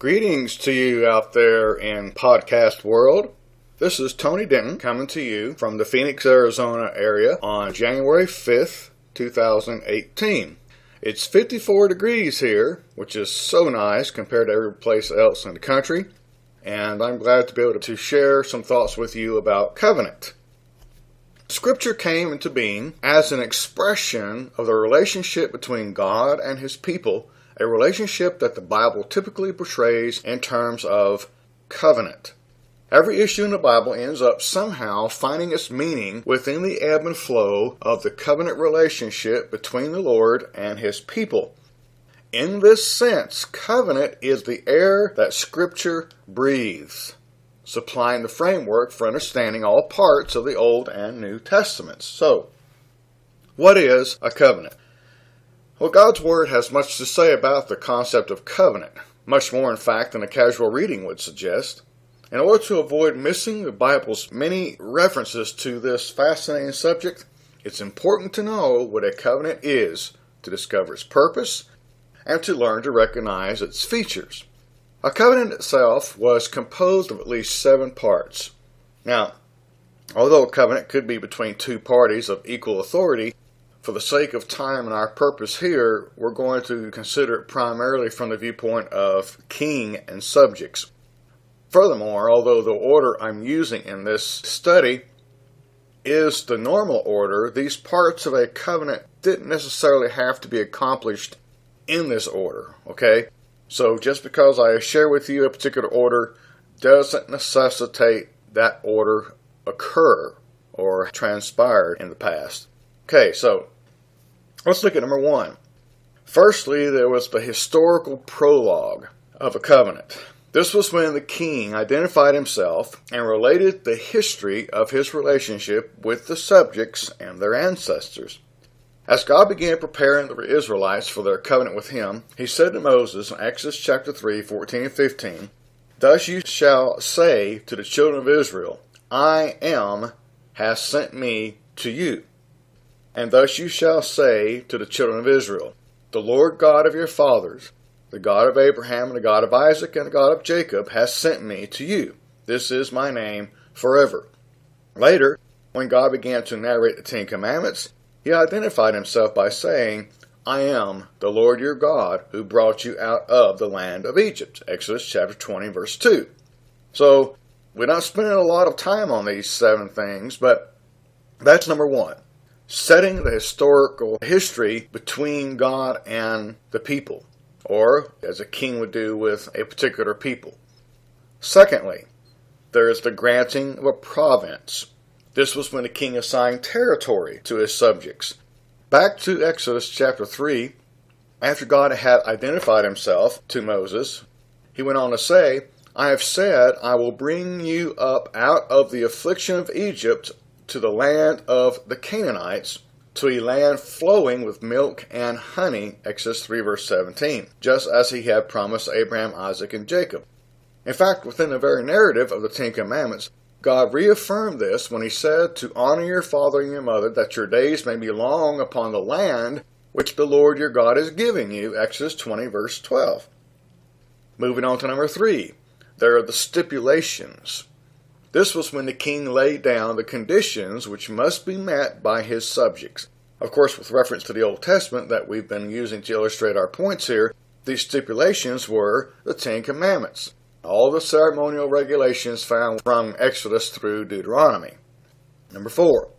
Greetings to you out there in podcast world. This is Tony Denton coming to you from the Phoenix, Arizona area on January 5th, 2018. It's 54 degrees here, which is so nice compared to every place else in the country. And I'm glad to be able to share some thoughts with you about covenant. Scripture came into being as an expression of the relationship between God and His people, a relationship that the Bible typically portrays in terms of covenant. Every issue in the Bible ends up somehow finding its meaning within the ebb and flow of the covenant relationship between the Lord and His people. In this sense, covenant is the air that Scripture breathes, supplying the framework for understanding all parts of the Old and New Testaments. So, what is a covenant? Well, God's Word has much to say about the concept of covenant, much more in fact than a casual reading would suggest. In order to avoid missing the Bible's many references to this fascinating subject, it's important to know what a covenant is, to discover its purpose, and to learn to recognize its features. A covenant itself was composed of at least 7 parts. Now, although a covenant could be between two parties of equal authority, for the sake of time and our purpose here, we're going to consider it primarily from the viewpoint of king and subjects. Furthermore, although the order I'm using in this study is the normal order, these parts of a covenant didn't necessarily have to be accomplished in this order, okay? So just because I share with you a particular order doesn't necessitate that order occur or transpired in the past. Okay, so let's look at number 1. Firstly, there was the historical prologue of a covenant. This was when the king identified himself and related the history of his relationship with the subjects and their ancestors. As God began preparing the Israelites for their covenant with him, he said to Moses in Exodus chapter 3, 14 and 15, "Thus you shall say to the children of Israel, I am has sent me to you. And thus you shall say to the children of Israel, the Lord God of your fathers, the God of Abraham and the God of Isaac and the God of Jacob has sent me to you. This is my name forever." Later, when God began to narrate the 10 Commandments, he identified himself by saying, "I am the Lord your God who brought you out of the land of Egypt." Exodus chapter 20, verse 2. So, we're not spending a lot of time on these 7 things, but that's number 1. Setting the historical history between God and the people, or as a king would do with a particular people. Secondly, there is the granting of a province. This was when the king assigned territory to his subjects. Back to Exodus chapter 3, after God had identified himself to Moses, he went on to say, "I have said, I will bring you up out of the affliction of Egypt to the land of the Canaanites, to a land flowing with milk and honey," Exodus 3 verse 17, just as he had promised Abraham, Isaac, and Jacob. In fact, within the very narrative of the 10 Commandments, God reaffirmed this when he said to honor your father and your mother, that your days may be long upon the land which the Lord your God is giving you, Exodus 20 verse 12. Moving on to number 3, there are the stipulations. This was when the king laid down the conditions which must be met by his subjects. Of course, with reference to the Old Testament that we've been using to illustrate our points here, these stipulations were the 10 Commandments, all the ceremonial regulations found from Exodus through Deuteronomy. Number 4,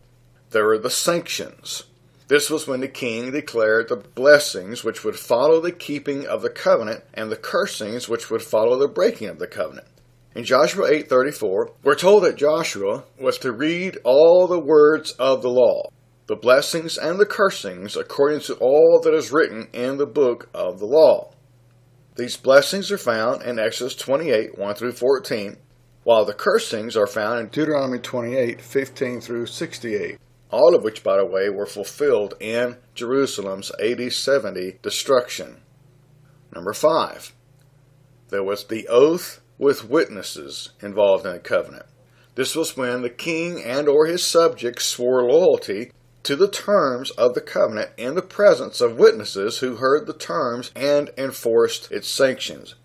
there are the sanctions. This was when the king declared the blessings which would follow the keeping of the covenant and the cursings which would follow the breaking of the covenant. In Joshua 8:34, we're told that Joshua was to read all the words of the law, the blessings and the cursings, according to all that is written in the book of the law. These blessings are found in Exodus 28, 1 through 14, while the cursings are found in Deuteronomy 28, 15 through 68, all of which, by the way, were fulfilled in Jerusalem's AD 70 destruction. Number 5, there was the oath with witnesses involved in a covenant. This was when the king and or his subjects swore loyalty to the terms of the covenant in the presence of witnesses who heard the terms and enforced its sanctions.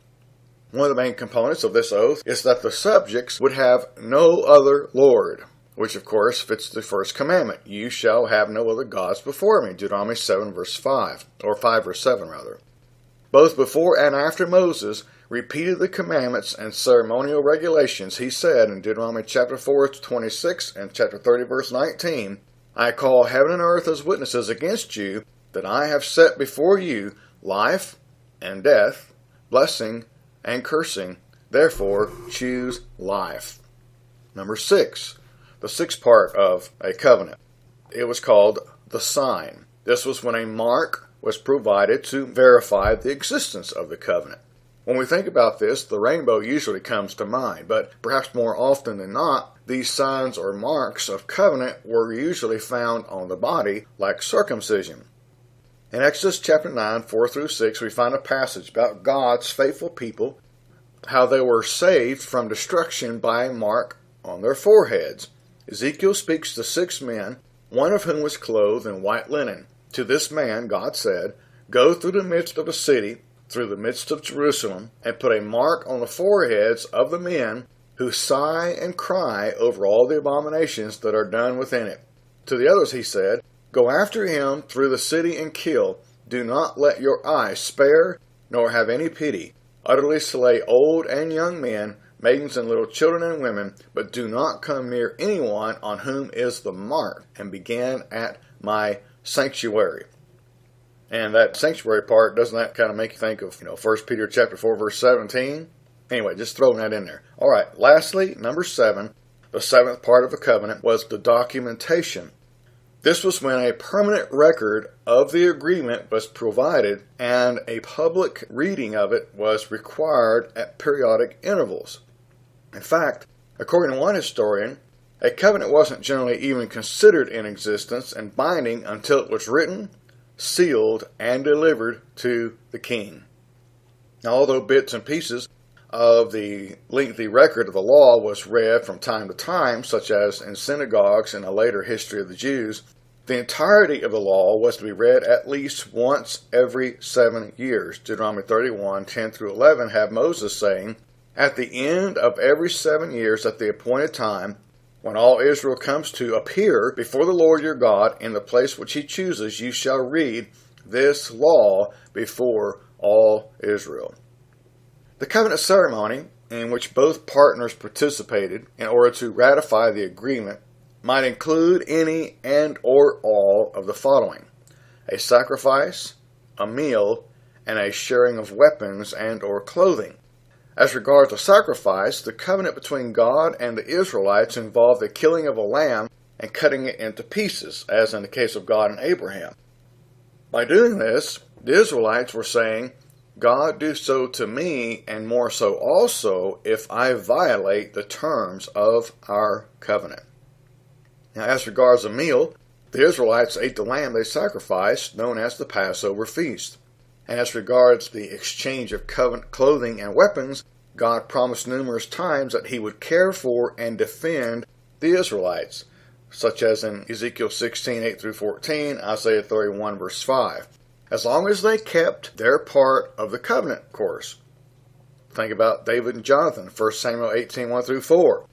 One of the main components of this oath is that the subjects would have no other Lord, which of course fits the first commandment. You shall have no other gods before me, Deuteronomy 7 verse 5, or 5 verse 7 rather. Both before and after Moses repeated the commandments and ceremonial regulations, he said in Deuteronomy chapter 4 verse 26 and chapter 30 verse 19, I call heaven and earth as witnesses against you that I have set before you life and death, blessing and cursing. Therefore, choose life. Number 6, the sixth part of a covenant. It was called the sign. This was when a mark was provided to verify the existence of the covenant. When we think about this, the rainbow usually comes to mind, but perhaps more often than not, these signs or marks of covenant were usually found on the body, like circumcision. In Exodus chapter 9, 4 through 6, we find a passage about God's faithful people, how they were saved from destruction by a mark on their foreheads. Ezekiel speaks to 6 men, one of whom was clothed in white linen. To this man, God said, go through the midst of the city, through the midst of Jerusalem, and put a mark on the foreheads of the men who sigh and cry over all the abominations that are done within it. To the others he said, go after him through the city and kill. Do not let your eye spare, nor have any pity. Utterly slay old and young men, maidens and little children and women, but do not come near anyone on whom is the mark, and begin at my sanctuary. And that sanctuary part, doesn't that kind of make you think of, 1 Peter chapter 4, verse 17? Anyway, just throwing that in there. All right, lastly, number 7, the seventh part of the covenant was the documentation. This was when a permanent record of the agreement was provided and a public reading of it was required at periodic intervals. In fact, according to one historian, a covenant wasn't generally even considered in existence and binding until it was written, sealed, and delivered to the king. Now, although bits and pieces of the lengthy record of the law was read from time to time, such as in synagogues in a later history of the Jews, the entirety of the law was to be read at least once every 7 years. Deuteronomy 31, 10 through 11 have Moses saying, at the end of every 7 years at the appointed time, when all Israel comes to appear before the Lord your God in the place which he chooses, you shall read this law before all Israel. The covenant ceremony, in which both partners participated in order to ratify the agreement, might include any and or all of the following: a sacrifice, a meal, and a sharing of weapons and or clothing. As regards the sacrifice, the covenant between God and the Israelites involved the killing of a lamb and cutting it into pieces, as in the case of God and Abraham. By doing this, the Israelites were saying, God, do so to me, and more so also if I violate the terms of our covenant. Now, as regards the meal, the Israelites ate the lamb they sacrificed, known as the Passover feast. And as regards the exchange of covenant clothing and weapons, God promised numerous times that he would care for and defend the Israelites, such as in Ezekiel 16, 8 through 14, Isaiah 31, verse 5, as long as they kept their part of the covenant, of course. Think about David and Jonathan, 1 Samuel 18, 1 through 4,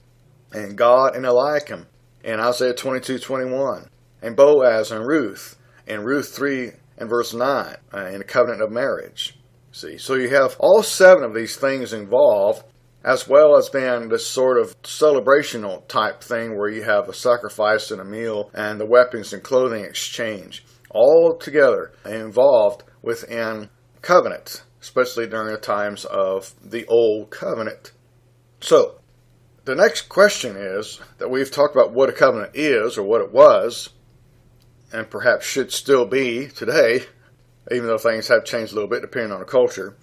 and God and Eliakim in Isaiah 22, 21, and Boaz and Ruth in Ruth 3 and verse 9 in the covenant of marriage. See, so you have all 7 of these things involved, as well as then this sort of celebrational type thing where you have a sacrifice and a meal and the weapons and clothing exchange, all together involved within covenant, especially during the times of the Old Covenant. So, the next question is that we've talked about what a covenant is, or what it was, and perhaps should still be today, even though things have changed a little bit depending on the culture.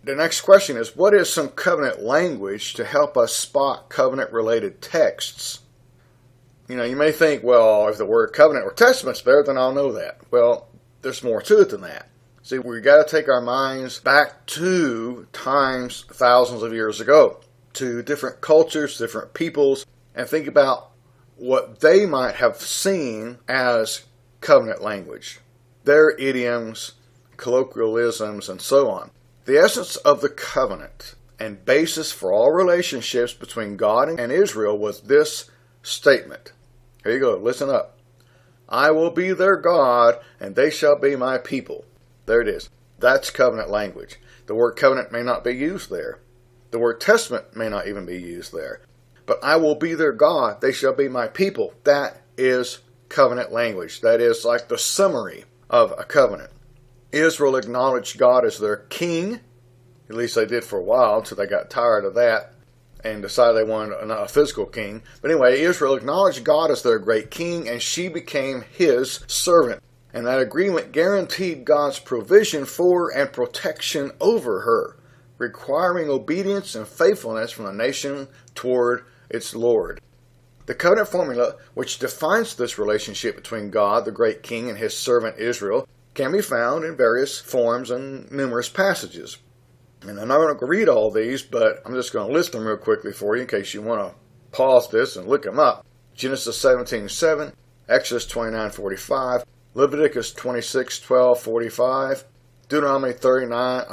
The next question is, what is some covenant language to help us spot covenant-related texts? You may think, well, if the word covenant or testament's there, then I'll know that. Well, there's more to it than that. See, we've got to take our minds back to times thousands of years ago, to different cultures, different peoples, and think about what they might have seen as covenant language, their idioms, colloquialisms, and so on. The essence of the covenant and basis for all relationships between God and Israel was this statement. Here you go, listen up. I will be their God, and they shall be my people. There it is. That's covenant language. The word covenant may not be used there. The word testament may not even be used there. But I will be their God, they shall be my people. That is covenant language. That is like the summary of a covenant. Israel acknowledged God as their king. At least they did for a while until they got tired of that and decided they wanted a physical king. But anyway, Israel acknowledged God as their great king, and she became his servant. And that agreement guaranteed God's provision for and protection over her, requiring obedience and faithfulness from the nation toward its Lord. The covenant formula, which defines this relationship between God, the great king, and his servant Israel, can be found in various forms and numerous passages. And I'm not going to read all these, but I'm just going to list them real quickly for you in case you want to pause this and look them up. Genesis 17:7, Exodus 29:45, Leviticus 26:12-45, Deuteronomy 29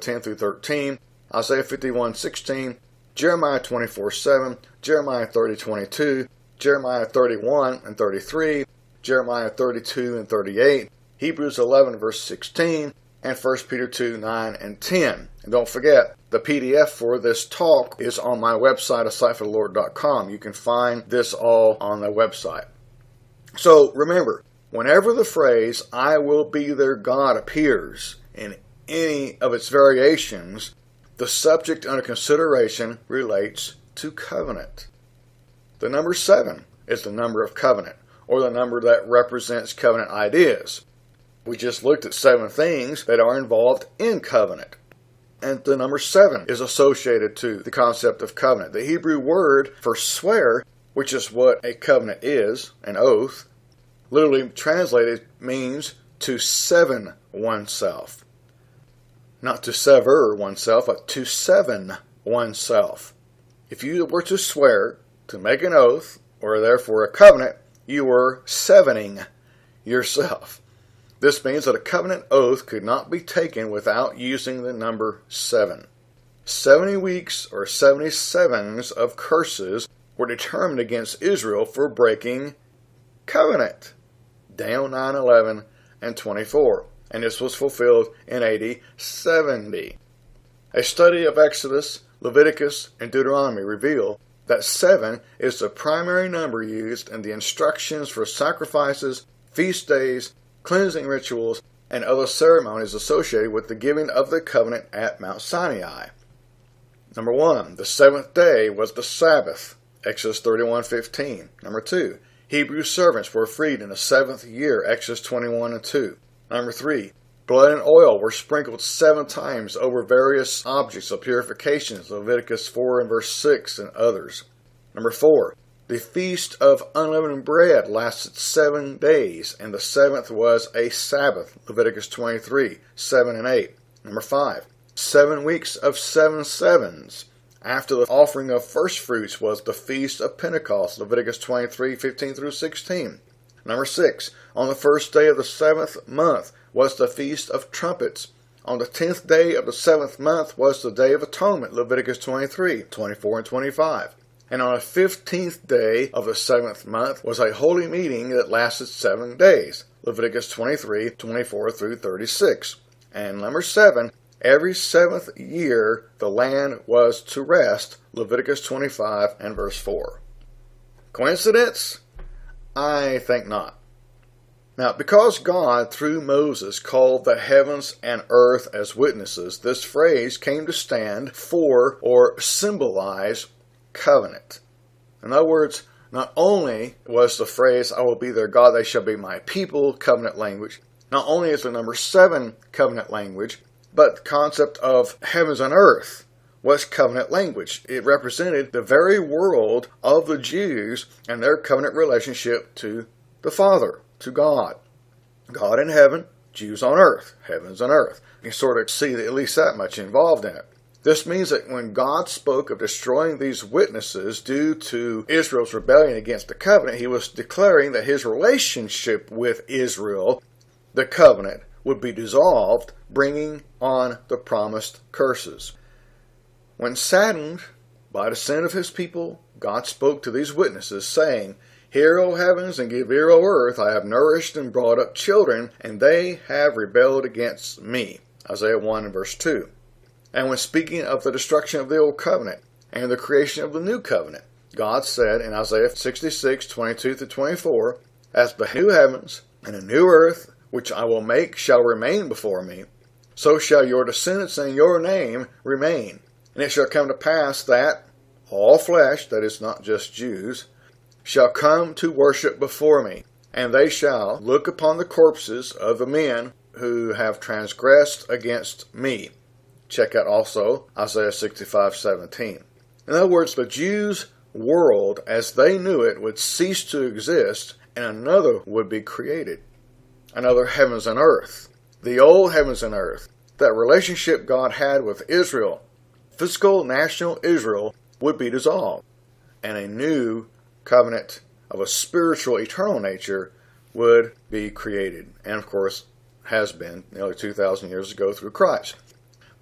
10 through 13, Isaiah 51:16, Jeremiah 24:7, Jeremiah 30:22, Jeremiah 31 and 33, Jeremiah 32 and 38, Hebrews 11 verse 16, and 1 Peter 2, 9 and 10. And don't forget, the PDF for this talk is on my website, asightforthelord.com. You can find this all on the website. So remember, whenever the phrase, I will be their God, appears in any of its variations, the subject under consideration relates to covenant. The number 7 is the number of covenant, or the number that represents covenant ideas. We just looked at 7 things that are involved in covenant. And the number 7 is associated to the concept of covenant. The Hebrew word for swear, which is what a covenant is, an oath, literally translated means to seven oneself. Not to sever oneself, but to seven oneself. If you were to swear, to make an oath, or therefore a covenant, you were sevening yourself. This means that a covenant oath could not be taken without using the number 7. 70 weeks or 77s of curses were determined against Israel for breaking covenant. Daniel 9:11 and 24. And this was fulfilled in AD 70. A study of Exodus, Leviticus, and Deuteronomy reveal that 7 is the primary number used in the instructions for sacrifices, feast days, cleansing rituals, and other ceremonies associated with the giving of the covenant at Mount Sinai. Number 1, the 7th day was the Sabbath, Exodus 31:15. Number 2, Hebrew servants were freed in the 7th year, Exodus 21 and 2. Number 3, blood and oil were sprinkled 7 times over various objects of purification, Leviticus 4 and verse 6 and others. Number 4, the feast of unleavened bread lasted 7 days, and the 7th was a Sabbath, Leviticus 23, 7 and 8. Number 5, 7 weeks of 7 sevens. After the offering of first fruits was the feast of Pentecost, Leviticus 23, 15 through 16. Number 6, on the first day of the 7th month was the feast of trumpets. On the 10th day of the 7th month was the day of atonement, Leviticus 23, 24 and 25. And on the 15th day of the 7th month was a holy meeting that lasted 7 days, Leviticus 23, 24 through 36. And number 7, every 7th year the land was to rest, Leviticus 25 and verse 4. Coincidence? I think not. Now, because God, through Moses, called the heavens and earth as witnesses, this phrase came to stand for or symbolize covenant. In other words, not only was the phrase, I will be their God, they shall be my people, covenant language, not only is the number 7 covenant language, but the concept of heavens and earth was covenant language. It represented the very world of the Jews and their covenant relationship to the Father, to God. God in heaven, Jews on earth, heavens and earth. You can sort of see at least that much involved in it. This means that when God spoke of destroying these witnesses due to Israel's rebellion against the covenant, he was declaring that his relationship with Israel, the covenant, would be dissolved, bringing on the promised curses. When saddened by the sin of his people, God spoke to these witnesses, saying, Hear, O heavens, and give ear, O earth. I have nourished and brought up children, and they have rebelled against me. Isaiah 1 and verse 2. And when speaking of the destruction of the old covenant and the creation of the new covenant, God said in Isaiah 66, 22-24, As the new heavens and the new earth, which I will make, shall remain before me, so shall your descendants and your name remain. And it shall come to pass that all flesh, that is not just Jews, shall come to worship before me, and they shall look upon the corpses of the men who have transgressed against me. Check out also Isaiah 65:17. In other words, the Jews' world as they knew it would cease to exist, and another would be created. Another heavens and earth. The old heavens and earth. That relationship God had with Israel, physical national Israel, would be dissolved, and a new covenant of a spiritual eternal nature would be created, and of course has been nearly 2,000 years ago through Christ.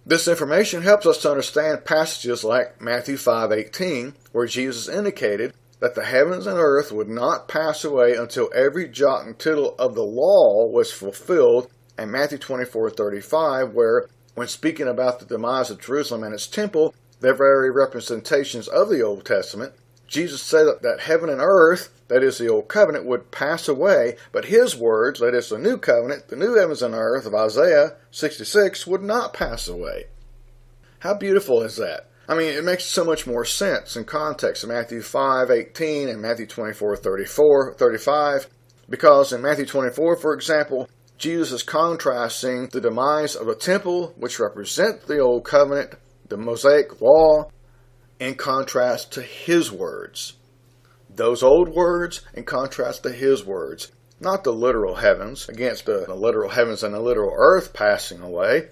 This information helps us to understand passages like Matthew 5:18, where Jesus indicated that the heavens and earth would not pass away until every jot and tittle of the law was fulfilled, and Matthew 24:35, where, when speaking about the demise of Jerusalem and its temple, their very representations of the Old Testament, Jesus said that heaven and earth, that is the Old Covenant, would pass away, but his words, that is the New Covenant, the new heavens and earth of Isaiah 66, would not pass away. How beautiful is that? I mean, it makes so much more sense in context of Matthew 5:18 and Matthew 24:35, because in Matthew 24, for example, Jesus is contrasting the demise of a temple, which represents the Old Covenant, the Mosaic Law, in contrast to his words. Those old words in contrast to his words. Not the literal heavens against the literal heavens and the literal earth passing away.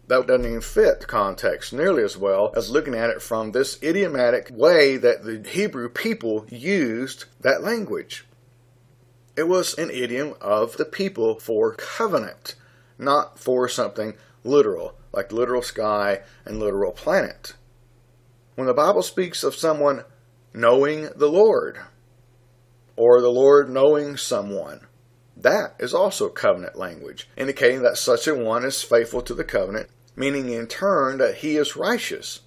That doesn't even fit the context nearly as well as looking at it from this idiomatic way that the Hebrew people used that language. It was an idiom of the people for covenant, not for something literal, like literal sky and literal planet. When the Bible speaks of someone knowing the Lord, or the Lord knowing someone, that is also covenant language, indicating that such a one is faithful to the covenant, meaning in turn that he is righteous.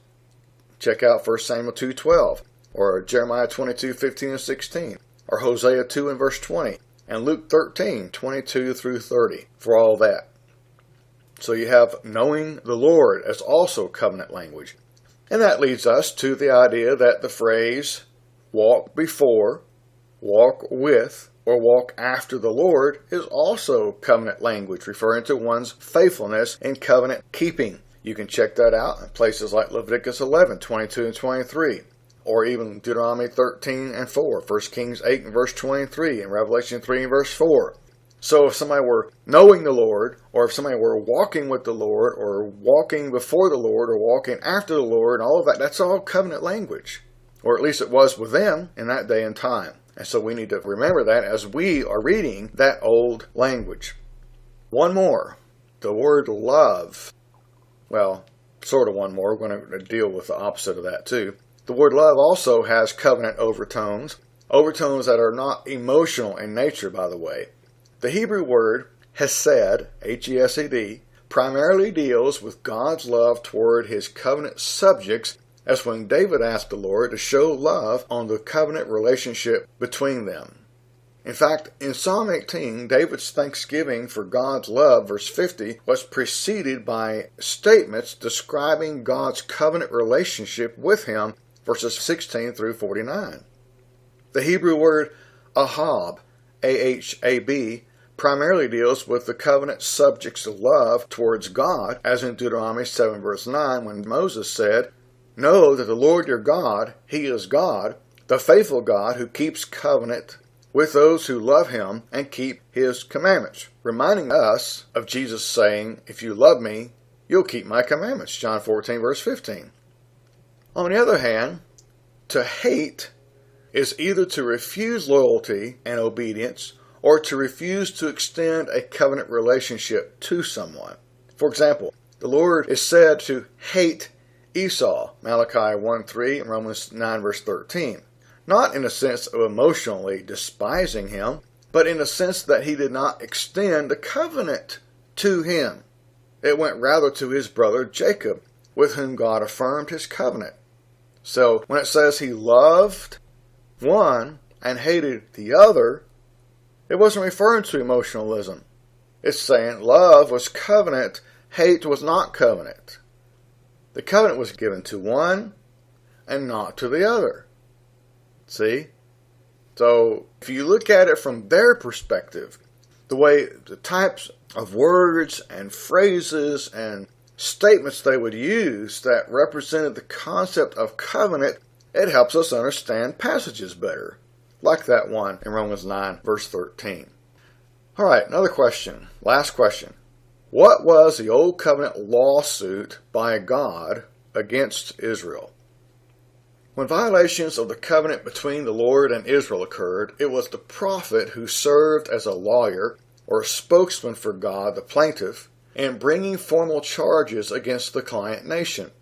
Check out 1 Samuel 2:12, or Jeremiah 22:15 and 16, or Hosea 2 and verse 20, and Luke 13:22-30 for all that. So you have knowing the Lord as also covenant language. And that leads us to the idea that the phrase walk before, walk with, or walk after the Lord is also covenant language, referring to one's faithfulness in covenant keeping. You can check that out in places like Leviticus 11:22 and 23, or even Deuteronomy 13:4, 1 Kings 8 and verse 23, and Revelation 3 and verse 4. So if somebody were knowing the Lord, or if somebody were walking with the Lord, or walking before the Lord, or walking after the Lord, and all of that, that's all covenant language. Or at least it was with them in that day and time. And so we need to remember that as we are reading that old language. One more. The word love. Well, sort of one more. We're going to deal with the opposite of that too. The word love also has covenant overtones. Overtones that are not emotional in nature, by the way. The Hebrew word hesed, H-E-S-E-D, primarily deals with God's love toward his covenant subjects, as when David asked the Lord to show love on the covenant relationship between them. In fact, in Psalm 18, David's thanksgiving for God's love, verse 50, was preceded by statements describing God's covenant relationship with him, verses 16-49. The Hebrew word ahab, A-H-A-B, primarily deals with the covenant subjects' love towards God, as in Deuteronomy 7 verse 9, when Moses said, Know that the Lord your God, he is God, the faithful God who keeps covenant with those who love him and keep his commandments, reminding us of Jesus saying, If you love me, you'll keep my commandments, John 14 verse 15. On the other hand, to hate is either to refuse loyalty and obedience, or to refuse to extend a covenant relationship to someone. For example, the Lord is said to hate Esau, Malachi 1:3 and Romans 9 verse 13. Not in the sense of emotionally despising him, but in the sense that he did not extend the covenant to him. It went rather to his brother Jacob, with whom God affirmed his covenant. So when it says he loved one and hated the other, it wasn't referring to emotionalism. It's saying love was covenant, hate was not covenant. The covenant was given to one and not to the other. See? So if you look at it from their perspective, the way the types of words and phrases and statements they would use that represented the concept of covenant, it helps us understand passages better. Like that one in Romans 9 verse 13. Alright, another question. Last question. What was the Old Covenant lawsuit by God against Israel? When violations of the covenant between the Lord and Israel occurred, it was the prophet who served as a lawyer or spokesman for God, the plaintiff, in bringing formal charges against the client nation.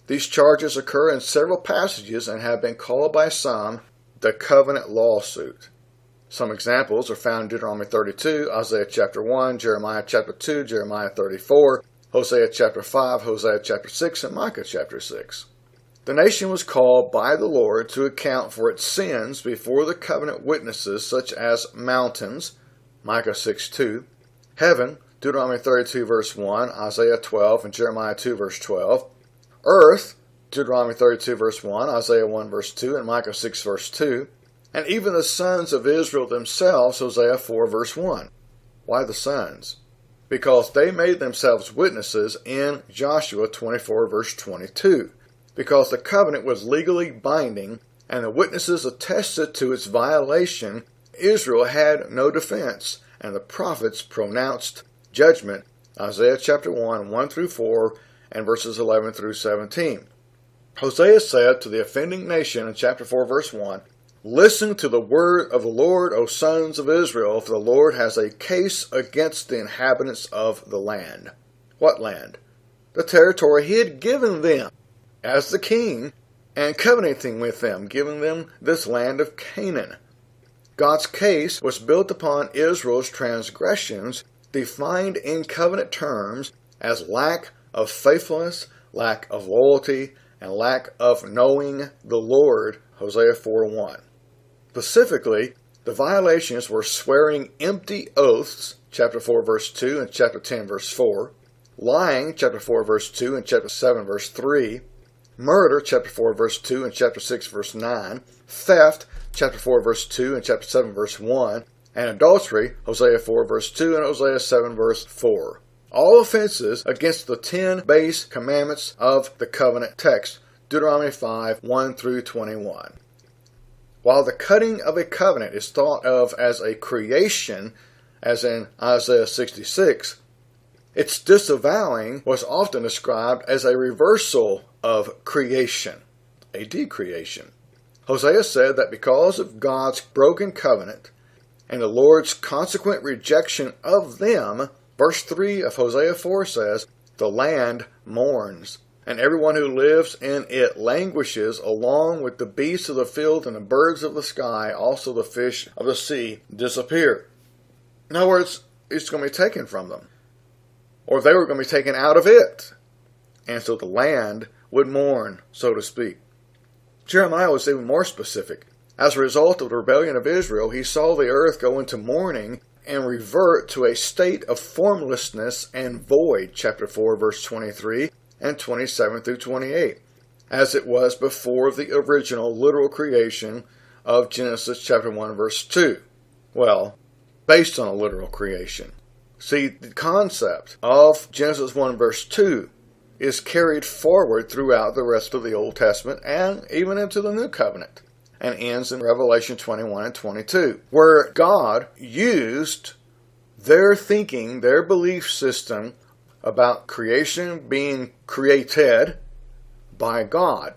These charges occur in several passages and have been called by some the covenant lawsuit. Some examples are found in Deuteronomy 32, Isaiah chapter 1, Jeremiah chapter 2, Jeremiah 34, Hosea chapter 5, Hosea chapter 6, and Micah chapter 6. The nation was called by the Lord to account for its sins before the covenant witnesses such as mountains, Micah 6:2, heaven, Deuteronomy 32 verse 1, Isaiah 12, and Jeremiah 2 verse 12, earth, Deuteronomy 32 verse 1, Isaiah 1 verse 2, and Micah 6 verse 2, and even the sons of Israel themselves, Hosea 4 verse 1. Why the sons? Because they made themselves witnesses in Joshua 24 verse 22. Because the covenant was legally binding and the witnesses attested to its violation, Israel had no defense, and the prophets pronounced judgment, Isaiah chapter 1, 1 through 4, and verses 11 through 17. Hosea said to the offending nation in chapter 4 verse 1, "Listen to the word of the Lord, O sons of Israel, for the Lord has a case against the inhabitants of the land." What land? The territory he had given them as the king and covenanting with them, giving them this land of Canaan. God's case was built upon Israel's transgressions, defined in covenant terms as lack of faithfulness, lack of loyalty, and lack of knowing the Lord, Hosea 4:1. Specifically, the violations were swearing empty oaths, chapter 4 verse 2 and chapter 10 verse 4, lying, chapter 4 verse 2 and chapter 7 verse 3, murder, chapter 4 verse 2 and chapter 6 verse 9, theft, chapter 4 verse 2 and chapter 7 verse 1, and adultery, Hosea 4 verse 2 and Hosea 7 verse 4. All offenses against the 10 base commandments of the covenant text, Deuteronomy 5, 1 through 21. While the cutting of a covenant is thought of as a creation, as in Isaiah 66, its disavowing was often described as a reversal of creation, a decreation. Hosea said that because of God's broken covenant and the Lord's consequent rejection of them, verse 3 of Hosea 4 says, "The land mourns, and everyone who lives in it languishes, along with the beasts of the field and the birds of the sky, also the fish of the sea disappear." In other words, it's going to be taken from them, or they were going to be taken out of it. And so the land would mourn, so to speak. Jeremiah was even more specific. As a result of the rebellion of Israel, he saw the earth go into mourning and revert to a state of formlessness and void, chapter 4, verse 23 and 27 through 28, as it was before the original literal creation of Genesis chapter 1, verse 2. Well, based on a literal creation. See, the concept of Genesis 1, verse 2 is carried forward throughout the rest of the Old Testament and even into the New Covenant, and ends in Revelation 21 and 22, where God used their thinking, their belief system about creation being created by God.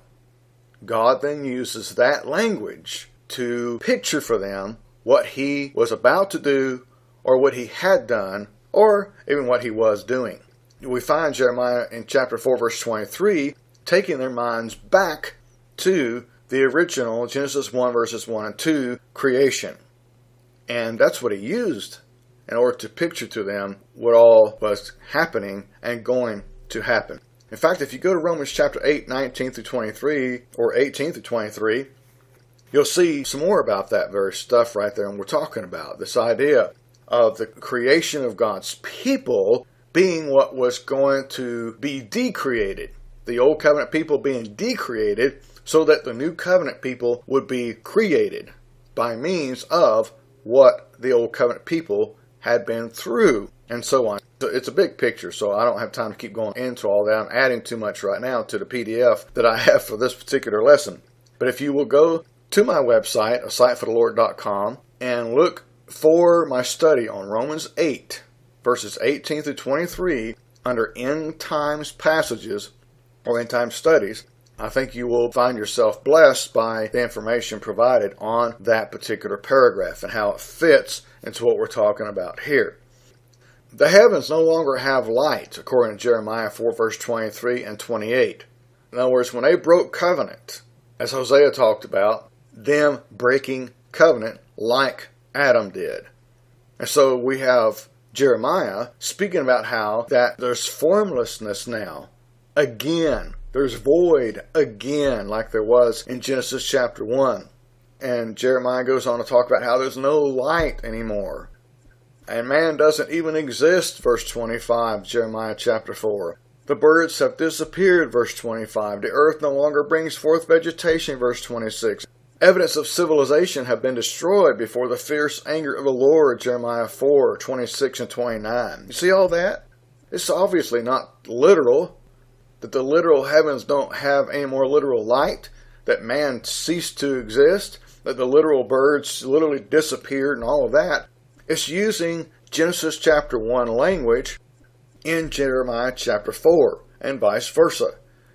God then uses that language to picture for them what he was about to do, or what he had done, or even what he was doing. We find Jeremiah in chapter 4 verse 23 taking their minds back to the original Genesis 1 verses 1 and 2 creation. And that's what he used in order to picture to them what all was happening and going to happen. In fact, if you go to Romans chapter 8, 19 through 23, or 18 through 23, you'll see some more about that very stuff right there. And we're talking about this idea of the creation of God's people being what was going to be decreated. The old covenant people being decreated so that the new covenant people would be created by means of what the old covenant people had been through, and so on. So it's a big picture, so I don't have time to keep going into all that. I'm adding too much right now to the PDF that I have for this particular lesson. But if you will go to my website, asightforthelord.com, and look for my study on Romans 8, verses 18 through 23, under End Times Passages, or End Times Studies, I think you will find yourself blessed by the information provided on that particular paragraph and how it fits into what we're talking about here. The heavens no longer have light, according to Jeremiah 4, verse 23 and 28. In other words, when they broke covenant, as Hosea talked about, them breaking covenant like Adam did. And so we have Jeremiah speaking about how that there's formlessness now. Again, there's void again, like there was in Genesis chapter 1. And Jeremiah goes on to talk about how there's no light anymore. And man doesn't even exist, verse 25, Jeremiah chapter 4. The birds have disappeared, verse 25. The earth no longer brings forth vegetation, verse 26. Evidence of civilization have been destroyed before the fierce anger of the Lord, Jeremiah 4, 26 and 29. You see all that? It's obviously not literal, that the literal heavens don't have any more literal light, that man ceased to exist, that the literal birds literally disappeared and all of that. It's using Genesis chapter 1 language in Jeremiah chapter 4 and vice versa,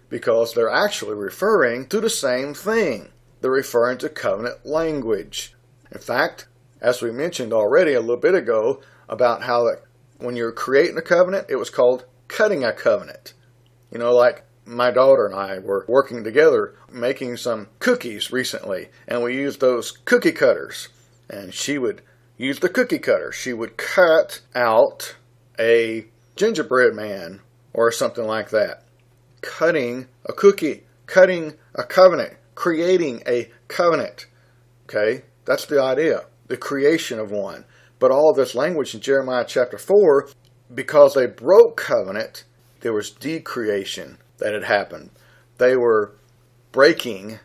because they're actually referring to the same thing. They're referring to covenant language. In fact, as we mentioned already a little bit ago about how that when you're creating a covenant, it was called cutting a covenant. You know, like my daughter and I were working together making some cookies recently, and we used those cookie cutters. And she would use the cookie cutter. She would cut out a gingerbread man or something like that. Cutting a cookie, cutting a covenant, creating a covenant. Okay, that's the idea, the creation of one. But all this language in Jeremiah chapter 4, because they broke covenant, there was decreation that had happened. They were breaking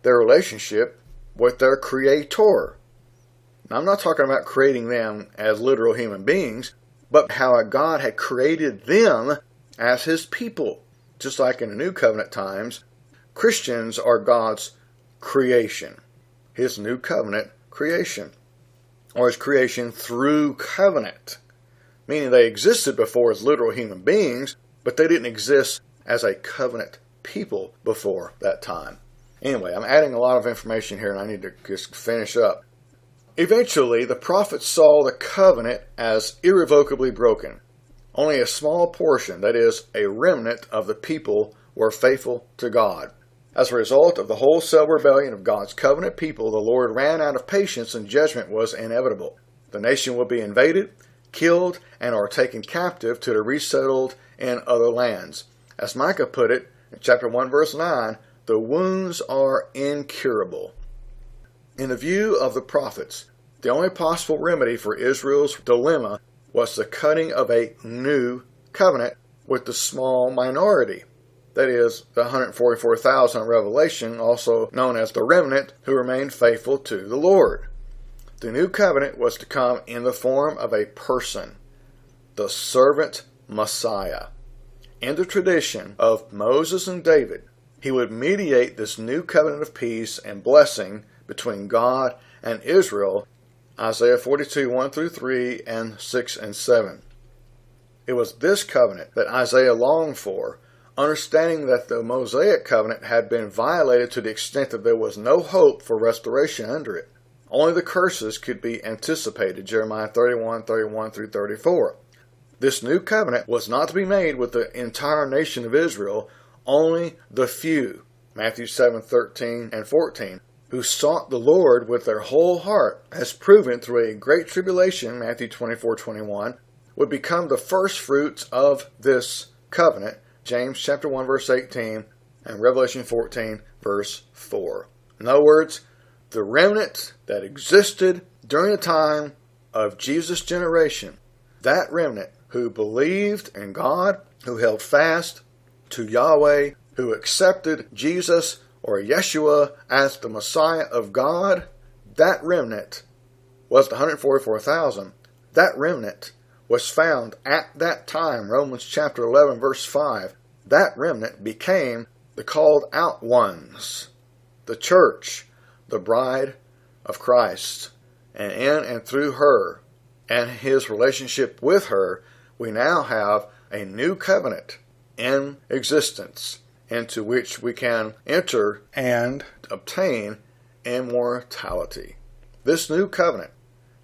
their relationship with their Creator. Now, I'm not talking about creating them as literal human beings, but how God had created them as His people. Just like in the New Covenant times, Christians are God's creation, His New Covenant creation, or His creation through covenant, meaning they existed before as literal human beings, but they didn't exist as a covenant people before that time. Anyway, I'm adding a lot of information here and I need to just finish up. Eventually, the prophets saw the covenant as irrevocably broken. Only a small portion, that is, a remnant of the people, were faithful to God. As a result of the wholesale rebellion of God's covenant people, the Lord ran out of patience and judgment was inevitable. The nation would be invaded, killed, and or taken captive to the resettled in other lands. As Micah put it in chapter 1 verse 9, the wounds are incurable. In the view of the prophets, the only possible remedy for Israel's dilemma was the cutting of a new covenant with the small minority. That is, the 144,000 in Revelation, also known as the remnant, who remained faithful to the Lord. The new covenant was to come in the form of a person, the servant Messiah. In the tradition of Moses and David, he would mediate this new covenant of peace and blessing between God and Israel, Isaiah 42, 1 through 3, and 6 and 7. It was this covenant that Isaiah longed for, understanding that the Mosaic covenant had been violated to the extent that there was no hope for restoration under it. Only the curses could be anticipated, Jeremiah 31, 31 through 34. This new covenant was not to be made with the entire nation of Israel, only the few, Matthew 7:13 and 14, who sought the Lord with their whole heart, as proven through a great tribulation, Matthew 24:21, would become the first fruits of this covenant, James chapter 1 verse 18 and Revelation 14 verse 4. In other words, the remnant that existed during the time of Jesus' generation, that remnant who believed in God, who held fast to Yahweh, who accepted Jesus or Yeshua as the Messiah of God, that remnant was the 144,000. That remnant was found at that time, Romans chapter 11 verse 5. That remnant became the called out ones, the church, the bride of Christ. And in and through her and his relationship with her, we now have a new covenant in existence into which we can enter and obtain immortality. This new covenant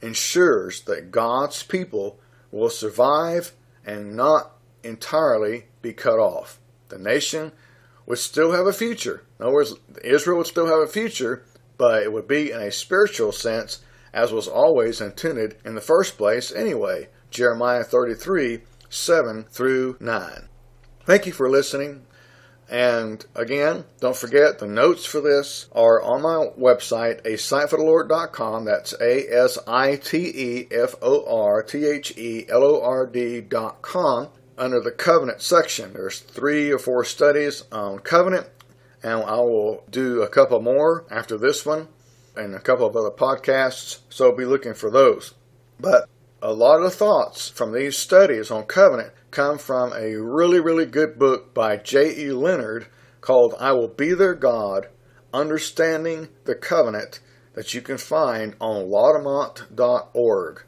ensures that God's people will survive and not entirely be cut off. The nation would still have a future. In other words, Israel would still have a future, but it would be in a spiritual sense, as was always intended in the first place anyway. Jeremiah 33, 7 through 9. Thank you for listening. And again, don't forget the notes for this are on my website, asiteforthelord.com. That's asiteforthelord.com. Under the covenant section, there's 3 or 4 studies on covenant, and I will do a couple more after this one and a couple of other podcasts, so be looking for those. But a lot of the thoughts from these studies on covenant come from a really, really good book by J.E. Leonard called I Will Be Their God, Understanding the Covenant, that you can find on laudamont.org.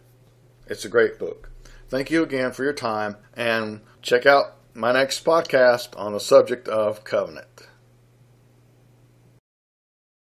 It's a great book. Thank you again for your time, and check out my next podcast on the subject of covenant.